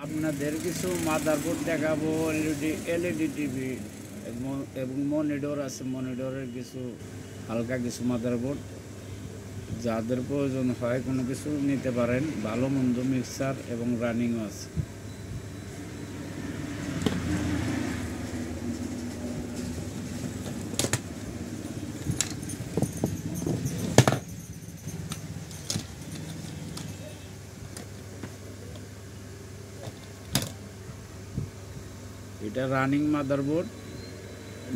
আপনাদের কিছু মাদারবোর্ড দেখাবো, এলইডি টিভি এবং মনিটর আছে। মনিটরের কিছু হালকা কিছু মাদারবোর্ড, যাদের প্রয়োজন হয় কোনো কিছু নিতে পারেন। ভালো মন্দ মিক্সার এবং রানিংও আছে। এটা রানিং মাদারবোর্ড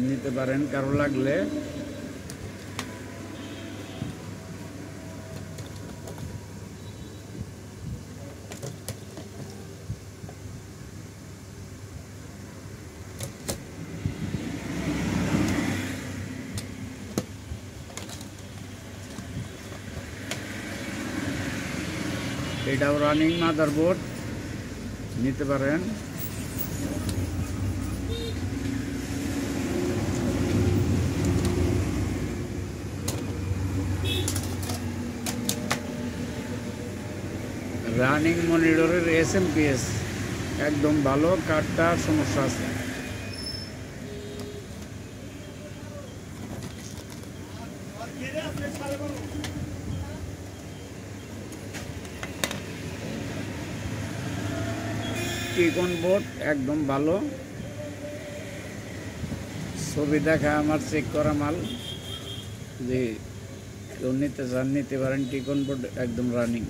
নিতে পারেন কারো লাগলে। এটাও রানিং মাদারবোর্ড নিতে পারেন। রানিং মনিটরের এসএমপিএস একদম ভালো, কার্ডটা সমস্যা আছে। টিকন বোর্ড একদম ভালো, ছবি দেখা আমার চেক করা মাল। যে কেউ নিতে চান নিতে পারেন। টিকন বোর্ড একদম রানিং।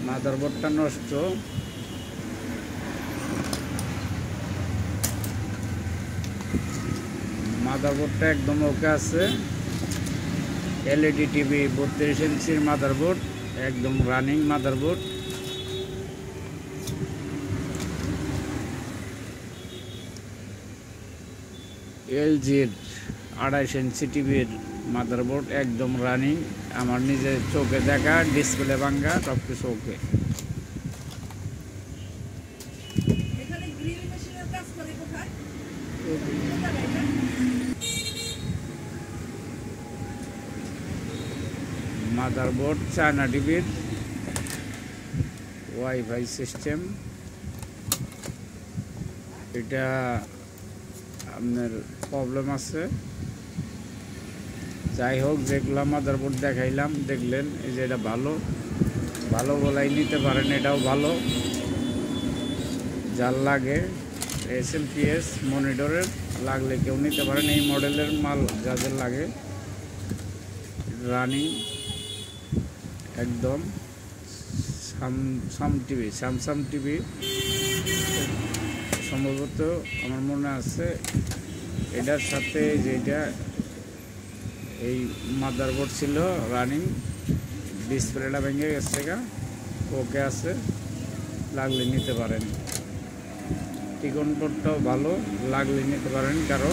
মাদারবোর্ডটা নষ্ট, মাদারবোর্ডটা একদম ওকে আছে। এলইডি টিভি 32 ইঞ্চির মাদারবোর্ড, একদম রানিং মাদারবোর্ড। এলজির 28 ইঞ্চি টিভির মাদারবোর্ড একদম রানিং। আমার নিজের চোখে দেখা, ডিসপ্লে ভাঙ্গা, সব কিছু ওকে। মাদারবোর্ড চায়না টিভির, ওয়াইফাই সিস্টেম। এটা আপনার প্রবলেম আছে। যাই হোক, যেগুলো মাদারবোর্ড দেখাইলাম দেখলেন, এই যে এটা ভালো ভালো বলাই নিতে পারেন। এটাও ভালো, যার লাগে এসএমপিএস মনিটরের লাগলে কেউ নিতে পারেন। এই মডেলের মাল যাদের লাগে, রানিং একদম। স্যামসাং টিভি সম্ভবত আমার মনে আছে। এটার সাথে যেটা এই মাদারবোর্ড ছিল রানিং, ডিসপ্লেটা ভেঙে গেছে, ওকে আছে, লাগলে নিতে পারেন। টিকন বোর্ডটাও ভালো, লাগলে নিতে পারেন কারো।